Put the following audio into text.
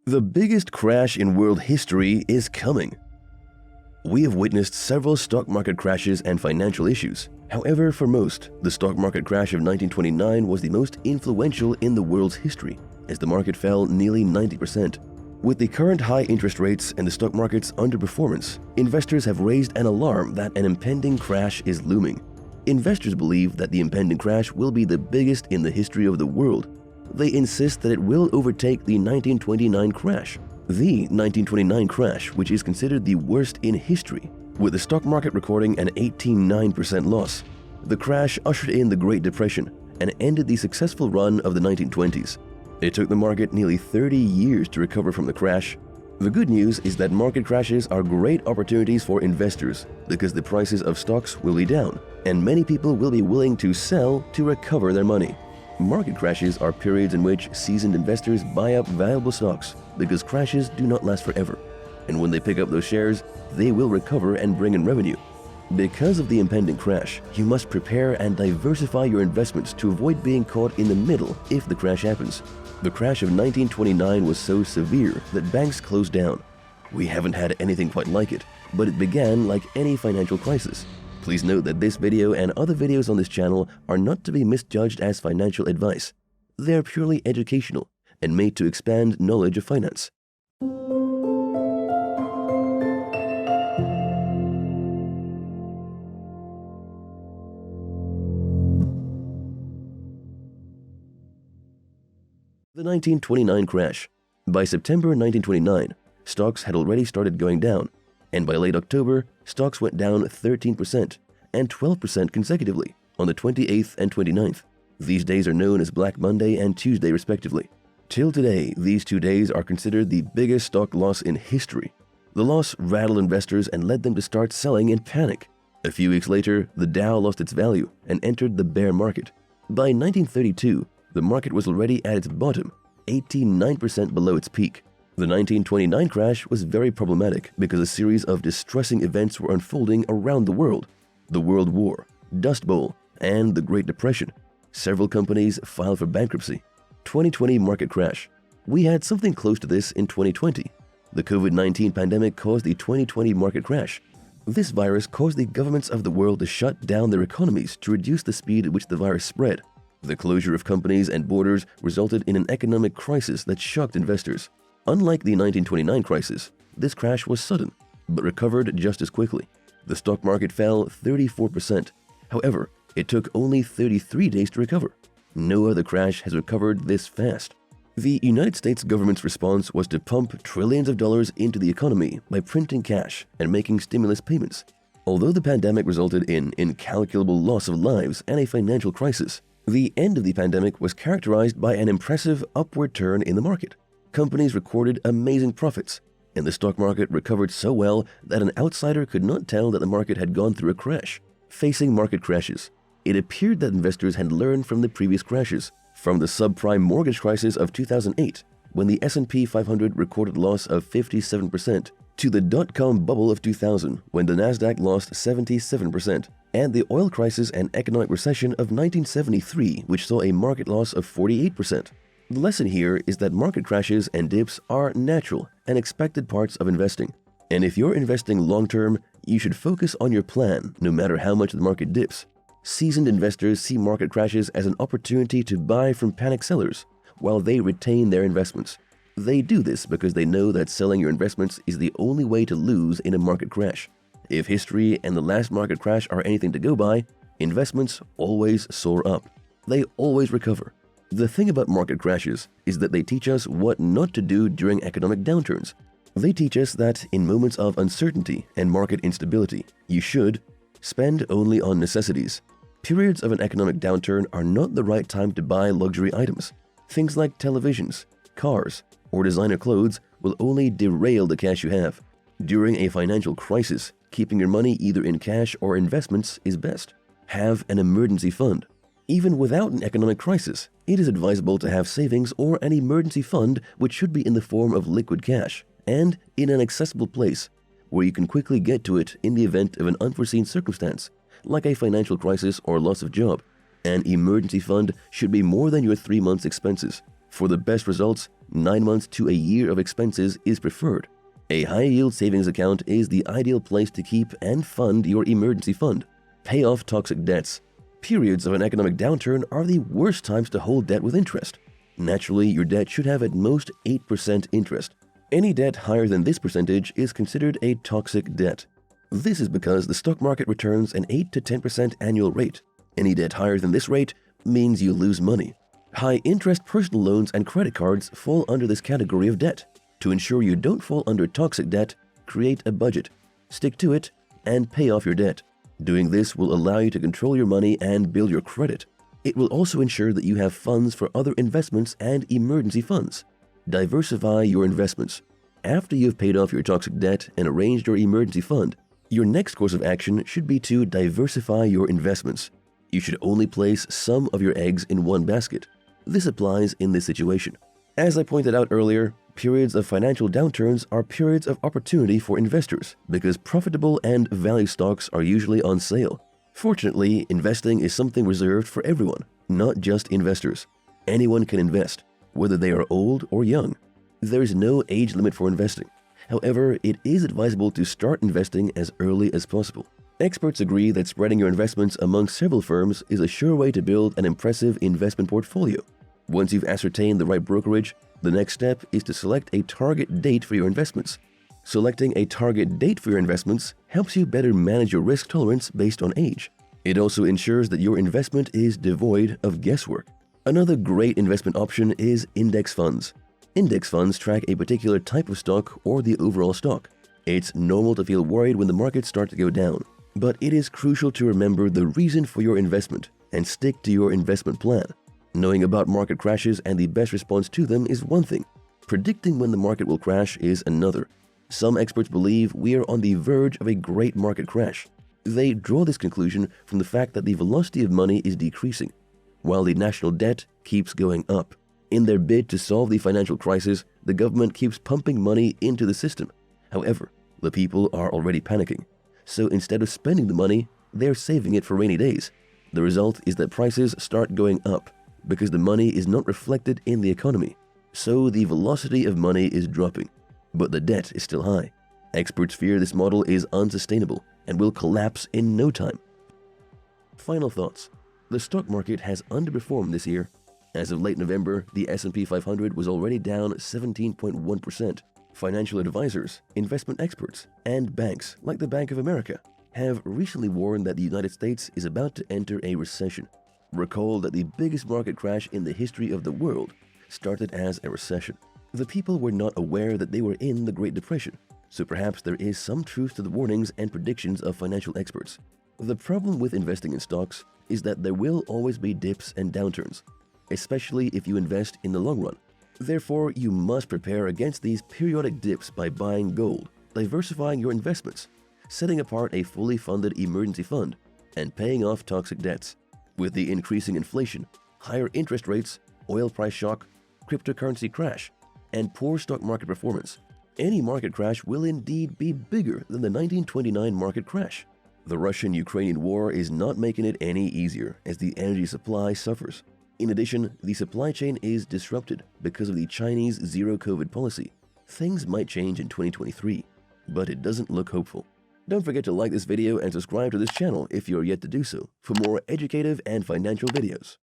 The biggest crash in world history is coming. We have witnessed several stock market crashes and financial issues. However, for most, the stock market crash of 1929 was the most influential in the world's history, as the market fell nearly 90%. With the current high interest rates and the stock market's underperformance, investors have raised an alarm that an impending crash is looming. Investors believe that the impending crash will be the biggest in the history of the world. They insist that it will overtake the 1929 crash. The 1929 crash, which is considered the worst in history, with the stock market recording an 18.9% loss. The crash ushered in the Great Depression and ended the successful run of the 1920s. It took the market nearly 30 years to recover from the crash. The good news is that market crashes are great opportunities for investors because the prices of stocks will be down and many people will be willing to sell to recover their money. Market crashes are periods in which seasoned investors buy up valuable stocks because crashes do not last forever. And when they pick up those shares, they will recover and bring in revenue. Because of the impending crash, you must prepare and diversify your investments to avoid being caught in the middle if the crash happens. The crash of 1929 was so severe that banks closed down. We haven't had anything quite like it, but it began like any financial crisis. Please note that this video and other videos on this channel are not to be misjudged as financial advice. They are purely educational and made to expand knowledge of finance. The 1929 crash. By September 1929, stocks had already started going down, and by late October, stocks went down 13% and 12% consecutively on the 28th and 29th. These days are known as Black Monday and Tuesday respectively. Till today, these 2 days are considered the biggest stock loss in history. The loss rattled investors and led them to start selling in panic. A few weeks later, the Dow lost its value and entered the bear market. By 1932, the market was already at its bottom, 89% below its peak. The 1929 crash was very problematic because a series of distressing events were unfolding around the world. The World War, Dust Bowl, and the Great Depression. Several companies filed for bankruptcy. 2020 market crash. We had something close to this in 2020. The COVID-19 pandemic caused the 2020 market crash. This virus caused the governments of the world to shut down their economies to reduce the speed at which the virus spread. The closure of companies and borders resulted in an economic crisis that shocked investors. Unlike the 1929 crisis, this crash was sudden, but recovered just as quickly. The stock market fell 34%. However, it took only 33 days to recover. No other crash has recovered this fast. The United States government's response was to pump trillions of dollars into the economy by printing cash and making stimulus payments. Although the pandemic resulted in incalculable loss of lives and a financial crisis, the end of the pandemic was characterized by an impressive upward turn in the market. Companies recorded amazing profits, and the stock market recovered so well that an outsider could not tell that the market had gone through a crash. Facing market crashes, it appeared that investors had learned from the previous crashes, from the subprime mortgage crisis of 2008, when the S&P 500 recorded a loss of 57%, to the dot-com bubble of 2000, when the Nasdaq lost 77%, and the oil crisis and economic recession of 1973, which saw a market loss of 48%. The lesson here is that market crashes and dips are natural and expected parts of investing. And if you're investing long-term, you should focus on your plan no matter how much the market dips. Seasoned investors see market crashes as an opportunity to buy from panic sellers while they retain their investments. They do this because they know that selling your investments is the only way to lose in a market crash. If history and the last market crash are anything to go by, investments always soar up. They always recover. The thing about market crashes is that they teach us what not to do during economic downturns. They teach us that in moments of uncertainty and market instability, you should spend only on necessities. Periods of an economic downturn are not the right time to buy luxury items. Things like televisions, cars, or designer clothes will only derail the cash you have. During a financial crisis, keeping your money either in cash or investments is best. Have an emergency fund. Even without an economic crisis, it is advisable to have savings or an emergency fund, which should be in the form of liquid cash and in an accessible place where you can quickly get to it in the event of an unforeseen circumstance, like a financial crisis or loss of job. An emergency fund should be more than your 3 months' expenses. For the best results, 9 months to a year of expenses is preferred. A high-yield savings account is the ideal place to keep and fund your emergency fund. Pay off toxic debts. Periods of an economic downturn are the worst times to hold debt with interest. Naturally, your debt should have at most 8% interest. Any debt higher than this percentage is considered a toxic debt. This is because the stock market returns an 8 to 10% annual rate. Any debt higher than this rate means you lose money. High-interest personal loans and credit cards fall under this category of debt. To ensure you don't fall under toxic debt, create a budget, stick to it, and pay off your debt. Doing this will allow you to control your money and build your credit. It will also ensure that you have funds for other investments and emergency funds. Diversify your investments. After you've paid off your toxic debt and arranged your emergency fund, your next course of action should be to diversify your investments. You should only place some of your eggs in one basket. This applies in this situation. As I pointed out earlier, periods of financial downturns are periods of opportunity for investors because profitable and value stocks are usually on sale. Fortunately, investing is something reserved for everyone, not just investors. Anyone can invest, whether they are old or young. There is no age limit for investing. However, it is advisable to start investing as early as possible. Experts agree that spreading your investments among several firms is a sure way to build an impressive investment portfolio. Once you've ascertained the right brokerage, the next step is to select a target date for your investments. Selecting a target date for your investments helps you better manage your risk tolerance based on age. It also ensures that your investment is devoid of guesswork. Another great investment option is index funds. Index funds track a particular type of stock or the overall stock. It's normal to feel worried when the markets start to go down, but it is crucial to remember the reason for your investment and stick to your investment plan. Knowing about market crashes and the best response to them is one thing. Predicting when the market will crash is another. Some experts believe we are on the verge of a great market crash. They draw this conclusion from the fact that the velocity of money is decreasing, while the national debt keeps going up. In their bid to solve the financial crisis, the government keeps pumping money into the system. However, the people are already panicking. So instead of spending the money, they're saving it for rainy days. The result is that prices start going up because the money is not reflected in the economy. So the velocity of money is dropping, but the debt is still high. Experts fear this model is unsustainable and will collapse in no time. Final thoughts. The stock market has underperformed this year. As of late November, the S&P 500 was already down 17.1%. Financial advisors, investment experts, and banks like the Bank of America have recently warned that the United States is about to enter a recession. Recall that the biggest market crash in the history of the world started as a recession. The people were not aware that they were in the Great Depression, so perhaps there is some truth to the warnings and predictions of financial experts. The problem with investing in stocks is that there will always be dips and downturns, especially if you invest in the long run. Therefore, you must prepare against these periodic dips by buying gold, diversifying your investments, setting apart a fully funded emergency fund, and paying off toxic debts. With the increasing inflation, higher interest rates, oil price shock, cryptocurrency crash, and poor stock market performance, any market crash will indeed be bigger than the 1929 market crash. The Russian-Ukrainian war is not making it any easier as the energy supply suffers. In addition, the supply chain is disrupted because of the Chinese zero-COVID policy. Things might change in 2023, but it doesn't look hopeful. Don't forget to like this video and subscribe to this channel if you're yet to do so for more educative and financial videos.